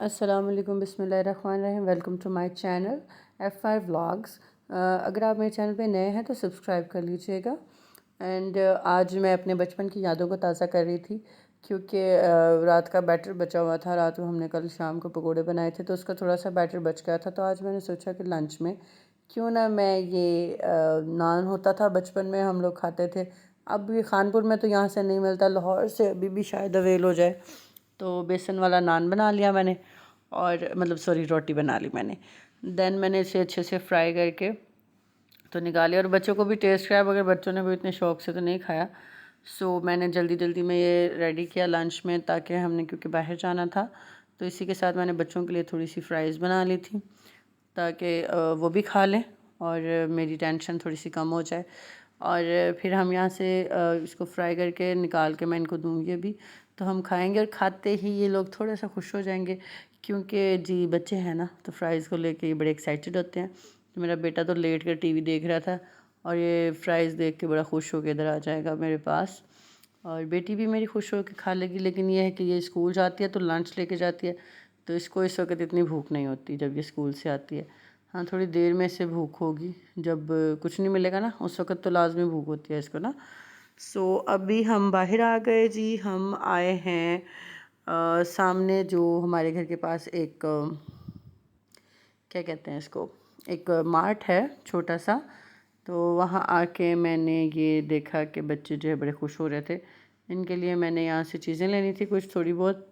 अस्सलाम वालेकुम, बिस्मिल्लाहिर्रहमानिर्रहीम। Welcome to my channel F5 vlogs. अगर आप मेरे चैनल पे नए हैं तो सब्सक्राइब कर लीजिएगा। एंड आज मैं अपने बचपन की यादों को ताज़ा कर रही थी क्योंकि रात का बैटर बचा हुआ था। रात को हमने कल शाम को पकोड़े बनाए थे तो उसका थोड़ा सा बैटर बच गया था। तो आज मैंने सोचा कि लंच में क्यों ना मैं ये नान होता था बचपन में हम लोग खाते थे। अब ये खानपुर में तो यहाँ से नहीं मिलता, लाहौर से अभी भी शायद अवेल हो जाए। तो बेसन वाला नान बना लिया मैंने, और मतलब सॉरी रोटी बना ली मैंने। देन मैंने इसे अच्छे से फ्राई करके तो निकाले, और बच्चों को भी टेस्ट कराया, मगर बच्चों ने भी इतने शौक से तो नहीं खाया। सो मैंने जल्दी जल्दी में ये रेडी किया लंच में, ताकि हमने क्योंकि बाहर जाना था। तो इसी के साथ मैंने बच्चों के लिए थोड़ी सी फ्राइज़ बना ली थी ताकि वो भी खा लें और मेरी टेंशन थोड़ी सी कम हो जाए। और फिर हम यहाँ से इसको फ्राई करके निकाल के मैं इनको दूँगी अभी, तो हम खाएंगे। और खाते ही ये लोग थोड़ा सा खुश हो जाएंगे क्योंकि जी बच्चे हैं ना, तो फ्राइज़ को लेके ये बड़े एक्साइटेड होते हैं। तो मेरा बेटा तो लेट कर टीवी देख रहा था और ये फ्राइज़ देख के बड़ा खुश होकर इधर आ जाएगा मेरे पास। और बेटी भी मेरी खुश होकर खा लेगी, लेकिन ये है कि ये स्कूल जाती है तो लंच लेके जाती है, तो इसको इस वक्त इतनी भूख नहीं होती जब ये स्कूल से आती है। हाँ, थोड़ी देर में से भूख होगी, जब कुछ नहीं मिलेगा ना उस वक्त तो लाजमी भूख होती है इसको ना। सो अभी हम बाहर आ गए जी। हम आए हैं सामने जो हमारे घर के पास एक क्या कहते हैं इसको, एक मार्ट है छोटा सा। तो वहाँ आके मैंने ये देखा कि बच्चे जो है बड़े खुश हो रहे थे। इनके लिए मैंने यहाँ से चीज़ें लेनी थी कुछ थोड़ी बहुत,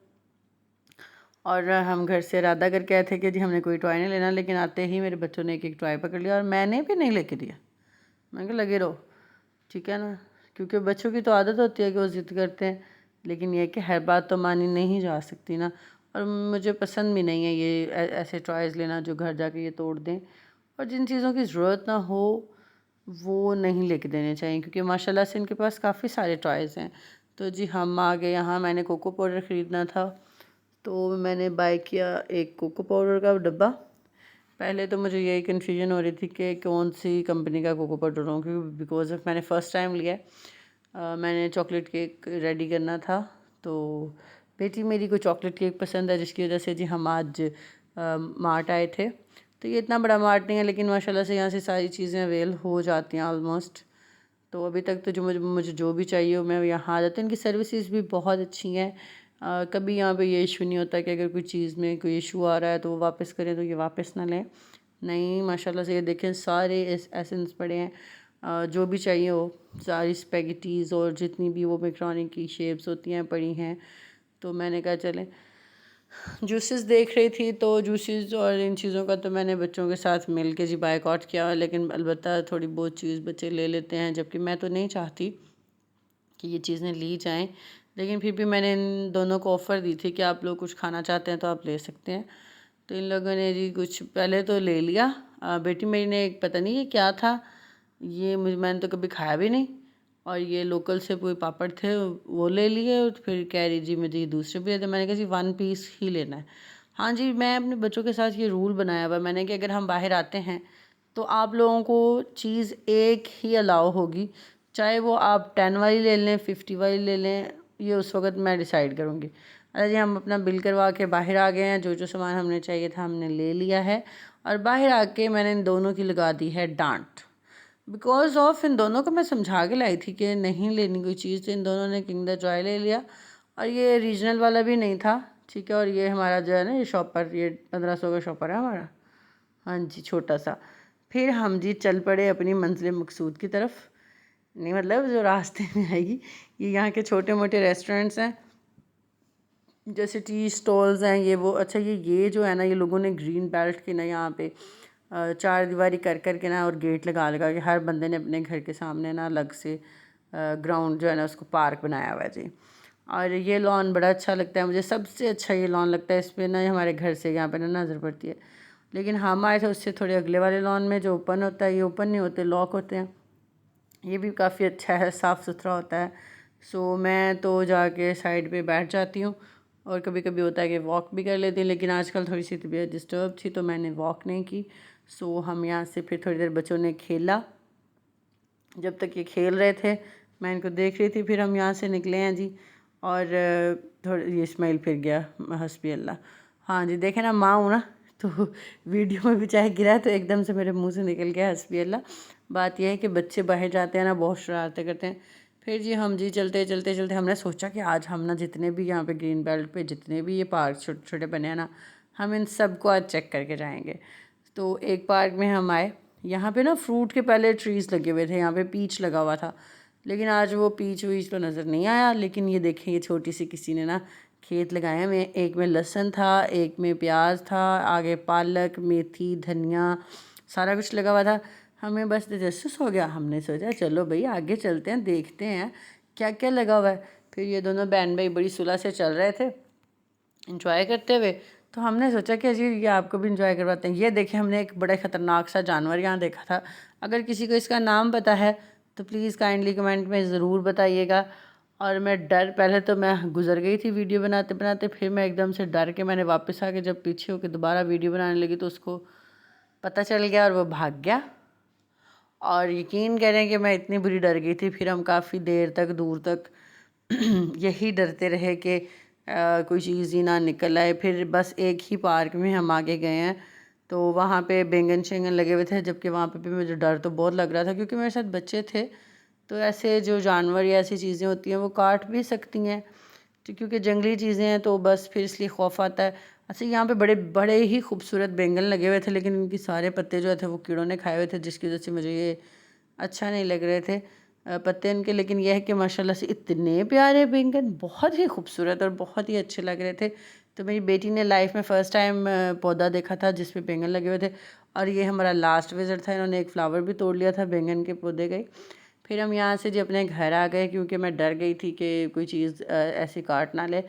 और हम घर से इरादा करके आए थे कि जी हमने कोई टॉय नहीं लेना, लेकिन आते ही मेरे बच्चों ने एक एक टॉय पकड़ लिया और मैंने भी नहीं लेके दिया। मैंने कहा लगे रहो, ठीक है ना, क्योंकि बच्चों की तो आदत होती है कि वो ज़िद करते हैं, लेकिन ये कि हर बात तो मानी नहीं जा सकती ना। और मुझे पसंद भी नहीं है ये ऐसे टॉयज़ लेना जो घर जाके ये तोड़ दें, और जिन चीज़ों की ज़रूरत ना हो वो नहीं लेके देने चाहिए, क्योंकि माशाल्लाह से इनके पास काफ़ी सारे टॉयज़ हैं। तो जी हम आ गए यहाँ। मैंने कोको पाउडर ख़रीदना था तो मैंने बाय किया एक कोको पाउडर का डब्बा। पहले तो मुझे यही कन्फ्यूजन हो रही थी कि कौन सी कंपनी का कोको पाउडर लूँ, क्योंकि बिकॉज ऑफ मैंने फ़र्स्ट टाइम लिया है। मैंने चॉकलेट केक रेडी करना था, तो बेटी मेरी को चॉकलेट केक पसंद है, जिसकी वजह से जी हम आज मार्ट आए थे। तो ये इतना बड़ा मार्ट नहीं है, लेकिन माशाल्लाह से यहाँ से सारी चीज़ें अवेल हो जाती हैं ऑलमोस्ट। तो अभी तक तो जो मुझे जो भी चाहिए हो मैं यहाँ आ जाती हूँ। इनकी सर्विसेज भी बहुत अच्छी हैं। कभी यहाँ पे ये इशू नहीं होता कि अगर कोई चीज़ में कोई इशू आ रहा है तो वो वापस करें तो ये वापस ना लें। नहीं, माशाल्लाह से ये देखें सारे एसेंस पड़े हैं। जो भी चाहिए हो सारी स्पेगेटीज़ और जितनी भी वो मैक्रोनी की शेप्स होती हैं पड़ी हैं। तो मैंने कहा चलें, जूसेस देख रही थी तो जूसेस और इन चीज़ों का तो मैंने बच्चों के साथ मिल के जी बायकॉट किया, लेकिन अलबत्ता थोड़ी बहुत चीज़ बच्चे ले लेते हैं, जबकि मैं तो नहीं चाहती कि ये चीज़ें ली जाएं। लेकिन फिर भी मैंने इन दोनों को ऑफ़र दी थी कि आप लोग कुछ खाना चाहते हैं तो आप ले सकते हैं। तो इन लोगों ने जी कुछ पहले तो ले लिया। बेटी मेरी ने एक पता नहीं ये क्या था, ये मैंने तो कभी खाया भी नहीं। और ये लोकल से कोई पापड़ थे वो ले लिए, और फिर कह रही जी मुझे ये दूसरे भी दे। मैंने कहा जी 1 पीस ही लेना है। हाँ जी, मैं अपने बच्चों के साथ ये रूल बनाया हुआ मैंने कि अगर हम बाहर आते हैं तो आप लोगों को चीज़ एक ही अलाउ होगी, चाहे वो आप 10 वाली ले लें 50 वाली ले लें, ये उस वक्त मैं डिसाइड करूँगी। अच्छा जी, हम अपना बिल करवा के बाहर आ गए हैं। जो जो सामान हमने चाहिए था हमने ले लिया है, और बाहर आके मैंने इन दोनों की लगा दी है डांट। बिकॉज ऑफ इन दोनों को मैं समझा के लाई थी कि नहीं लेनी कोई चीज़, तो इन दोनों ने किंडर जॉय ले लिया, और ये रीजनल वाला भी नहीं था, ठीक है। और ये हमारा जो है ना ये शॉपर, ये 1500 का शॉपर है हमारा, हाँ जी छोटा सा। फिर हम जी चल पड़े अपनी मंजिल मकसूद की तरफ। नहीं मतलब जो रास्ते में आएगी, ये यहाँ के छोटे मोटे रेस्टोरेंट्स हैं, जैसे टी स्टॉल्स हैं ये वो। अच्छा ये जो है ना, ये लोगों ने ग्रीन बेल्ट की ना यहाँ पे चार दीवारी कर कर के ना, और गेट लगा लगा के हर बंदे ने अपने घर के सामने ना अलग से ग्राउंड जो है ना उसको पार्क बनाया हुआ है जी। और ये लॉन बड़ा अच्छा लगता है मुझे, सबसे अच्छा ये लॉन लगता है। इस पर ना हमारे घर से यहाँ पे ना नज़र पड़ती है। लेकिन हम आए थे उससे थोड़े अगले वाले लॉन में जो ओपन होता है, ये ओपन नहीं होते, लॉक होते हैं। ये भी काफ़ी अच्छा है, साफ़ सुथरा होता है। सो मैं तो जाके साइड पे बैठ जाती हूँ, और कभी कभी होता है कि वॉक भी कर लेती हूँ, लेकिन आजकल थोड़ी सी तबीयत डिस्टर्ब थी तो मैंने वॉक नहीं की। सो हम यहाँ से फिर थोड़ी देर बच्चों ने खेला, जब तक ये खेल रहे थे मैं इनको देख रही थी। फिर हम यहाँ से निकले हैं जी, और थोड़ी ये इस्माइल फिर गया, हस्बी अल्लाह। हाँ जी, देखे ना माँ हूँ ना, तो वीडियो में भी चाहे गिरा तो एकदम से मेरे मुंह से निकल गया हस्बी अल्लाह। बात यह है कि बच्चे बाहर जाते हैं ना, बहुत शरारतें करते हैं। फिर जी हम जी चलते चलते चलते हमने सोचा कि आज हम ना जितने भी यहाँ पे ग्रीन बेल्ट पे जितने भी ये पार्क छोटे छोटे बने हैं ना, हम इन सबको आज चेक करके जाएंगे। तो एक पार्क में हम आए, यहाँ पे ना फ्रूट के पहले ट्रीज़ लगे हुए थे, यहाँ पे पीच लगा हुआ था, लेकिन आज वो पीच वीच तो नज़र नहीं आया। लेकिन ये देखें, ये छोटी सी किसी ने ना खेत लगाए में, एक में लहसुन था, एक में प्याज था, आगे पालक, मेथी, धनिया, सारा कुछ लगा हुआ था। हमें बस तजस्सुस हो गया, हमने सोचा चलो भाई आगे चलते हैं, देखते हैं क्या क्या लगा हुआ है। फिर ये दोनों बहन भाई बड़ी सुलह से चल रहे थे इंजॉय करते हुए, तो हमने सोचा कि अजी ये आपको भी इंजॉय करवाते हैं। ये देखें, हमने एक बड़ा ख़तरनाक सा जानवर यहाँ देखा था। अगर किसी को इसका नाम पता है तो प्लीज़ काइंडली कमेंट में ज़रूर बताइएगा। और मैं डर, पहले तो मैं गुजर गई थी वीडियो बनाते बनाते, फिर मैं एकदम से डर के मैंने वापस आके जब पीछे होकर दोबारा वीडियो बनाने लगी तो उसको पता चल गया और वो भाग गया। और यकीन करें कि मैं इतनी बुरी डर गई थी, फिर हम काफ़ी देर तक दूर तक यही डरते रहे कि कोई चीज़ ही ना निकल आए। फिर बस एक ही पार्क में हम आगे गए हैं, तो वहाँ पे बैंगन शेंगन लगे हुए थे, जबकि वहाँ पे भी मुझे डर तो बहुत लग रहा था क्योंकि मेरे साथ बच्चे थे। तो ऐसे जो जानवर या ऐसी चीज़ें होती हैं वो काट भी सकती हैं, तो क्योंकि जंगली चीज़ें हैं तो बस फिर इसलिए खौफ आता है। अच्छा, यहाँ पे बड़े बड़े ही खूबसूरत बैंगन लगे हुए थे, लेकिन इनकी सारे पत्ते जो थे वो कीड़ों ने खाए हुए थे, जिसकी वजह से मुझे ये अच्छा नहीं लग रहे थे पत्ते इनके। लेकिन यह है कि माशाल्लाह से इतने प्यारे बैंगन, बहुत ही खूबसूरत और बहुत ही अच्छे लग रहे थे। तो मेरी बेटी ने लाइफ में फ़र्स्ट टाइम पौधा देखा था जिस पे बैंगन लगे हुए थे, और ये हमारा लास्ट विज़िट था। इन्होंने एक फ्लावर भी तोड़ लिया था बैंगन के पौधे का ही। फिर हम यहाँ से जी अपने घर आ गए, क्योंकि मैं डर गई थी कि कोई चीज़ ऐसी काट ना ले।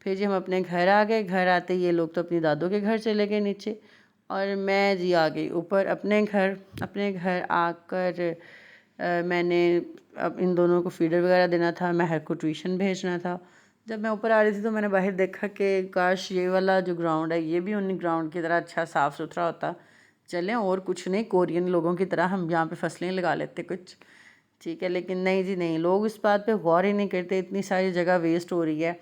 फिर जी हम अपने घर आ गए। घर आते ये लोग तो अपनी दादों के घर चले गए नीचे, और मैं जी आ गई ऊपर अपने घर। अपने घर आकर मैंने अब इन दोनों को फीडर वगैरह देना था, महर को ट्यूशन भेजना था। जब मैं ऊपर आ रही थी तो मैंने बाहर देखा कि काश ये वाला जो ग्राउंड है ये भी उन ग्राउंड की तरह अच्छा साफ़ सुथरा होता। चलें, और कुछ नहीं, कोरियन लोगों की तरह हम यहाँ पे फसलें लगा लेते कुछ, ठीक है। लेकिन नहीं जी नहीं, लोग इस बात पे गौर ही नहीं करते। इतनी सारी जगह वेस्ट हो रही है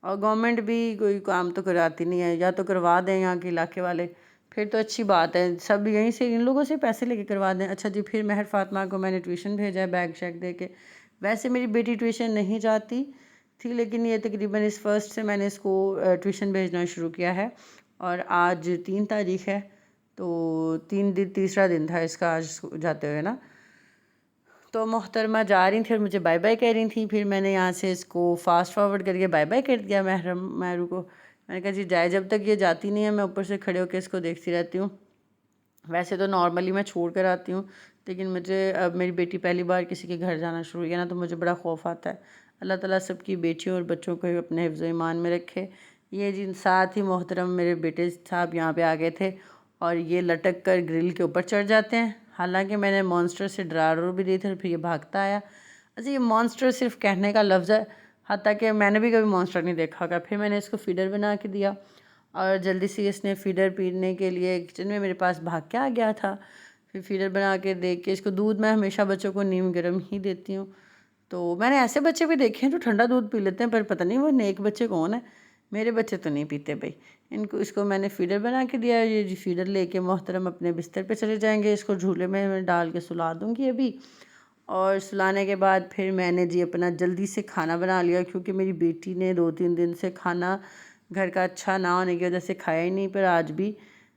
और गवर्नमेंट भी कोई काम तो कराती नहीं है, या तो करवा दें यहाँ के इलाके वाले, फिर तो अच्छी बात है, सब यहीं से इन लोगों से पैसे लेके करवा दें। अच्छा जी, फिर महर फातिमा को मैंने ट्यूशन भेजा है बैग शैग दे के। वैसे मेरी बेटी ट्यूशन नहीं जाती थी, लेकिन ये तकरीबन इस फर्स्ट से मैंने इसको ट्यूशन भेजना शुरू किया है, और आज 3 तारीख़ है, तो 3 दिन, तीसरा दिन था इसका आज जाते हुए ना। तो मोहतरमा जा रही थी और मुझे बाय बाय कह रही थी। फिर मैंने यहाँ से इसको फास्ट फॉरवर्ड करके बाय बाय कर दिया महरू को। मैंने कहा जी जाए, जब तक ये जाती नहीं है मैं ऊपर से खड़े होकर इसको देखती रहती हूँ। वैसे तो नॉर्मली मैं छोड़ कर आती हूँ, लेकिन मुझे अब मेरी बेटी पहली बार किसी के घर जाना शुरू किया ना, तो मुझे बड़ा खौफ आता है। अल्लाह ताला सबकी बेटियों और बच्चों को अपने हिफ्ज़ ईमान में रखे। ये जी साथ ही मोहतरम मेरे बेटे साहब यहाँ पे आ गए थे, और ये लटक कर ग्रिल के ऊपर चढ़ जाते हैं। हालांकि मैंने मॉन्स्टर से डरा भी दी थी, फिर ये भागता आया। अच्छा, ये मॉन्स्टर सिर्फ कहने का लफ्ज़ है, हालांकि मैंने भी कभी मॉन्स्टर नहीं देखा होगा। फिर मैंने इसको फीडर बना के दिया, और जल्दी से इसने फीडर पीने के लिए किचन में मेरे पास भाग के आ गया था। फिर फीडर बना के दे के इसको दूध, मैं हमेशा बच्चों को नीम गर्म ही देती हूँ। तो मैंने ऐसे बच्चे भी देखे हैं जो ठंडा दूध पी लेते हैं, पर पता नहीं वो नेक बच्चे कौन है। मेरे बच्चे तो नहीं पीते भाई। इसको मैंने फीडर बना के दिया। ये जी फीडर लेके मोहतरम अपने बिस्तर पे चले जाएंगे। इसको झूले में मैं डाल के सुला दूँगी अभी, और सुलाने के बाद फिर मैंने जी अपना जल्दी से खाना बना लिया, क्योंकि मेरी बेटी ने 2-3 दिन से खाना घर का अच्छा ना होने की वजह से खाया ही नहीं। पर आज भी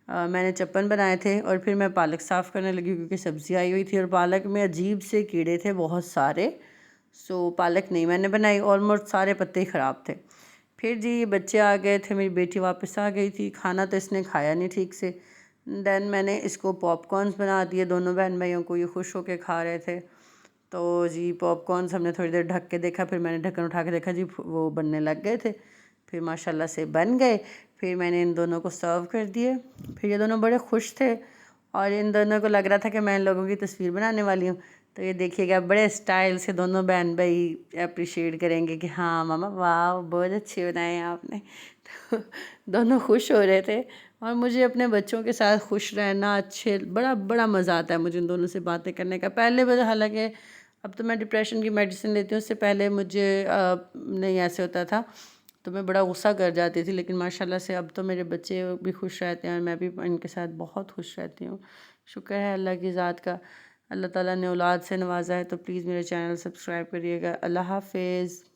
मैंने चप्पन बनाए थे, और फिर मैं पालक साफ़ करने लगी क्योंकि सब्ज़ी आई हुई थी, और पालक में अजीब से कीड़े थे बहुत सारे। सो पालक नहीं मैंने बनाई, ऑलमोस्ट सारे पत्ते ही ख़राब थे। फिर जी ये बच्चे आ गए थे, मेरी बेटी वापस आ गई थी। खाना तो इसने खाया नहीं ठीक से। देन मैंने इसको पॉपकॉर्न्स बना दिए दोनों बहन भाइयों को, ये खुश होकर खा रहे थे। तो जी पॉपकॉर्न्स हमने थोड़ी देर ढक के देखा, फिर मैंने ढक्कन उठा के देखा जी वो बनने लग गए थे। फिर माशाल्लाह से बन गए। फिर मैंने इन दोनों को सर्व कर दिए। फिर ये दोनों बड़े खुश थे, और इन दोनों को लग रहा था कि मैं इन लोगों की तस्वीर बनाने वाली हूँ। तो ये देखिएगा, बड़े स्टाइल से दोनों बहन भाई अप्रिशिएट करेंगे कि हाँ मामा वाह बहुत अच्छे बनाए हैं आपने। तो दोनों खुश हो रहे थे, और मुझे अपने बच्चों के साथ खुश रहना अच्छे, बड़ा बड़ा मज़ा आता है मुझे इन दोनों से बातें करने का। पहले मुझे, हालांकि अब तो मैं डिप्रेशन की मेडिसिन लेती हूँ, उससे पहले मुझे नहीं ऐसे होता था। तो मैं बड़ा गुस्सा कर जाती थी, लेकिन माशाल्लाह से अब तो मेरे बच्चे भी खुश रहते हैं और मैं भी इनके साथ बहुत खुश रहती हूँ। शुक्र है अल्लाह की ज़ात का। अल्लाह ताला ने औलाद से नवाजा है, तो प्लीज़ मेरे चैनल सब्सक्राइब करिएगा। अल्लाह हाफ़िज़।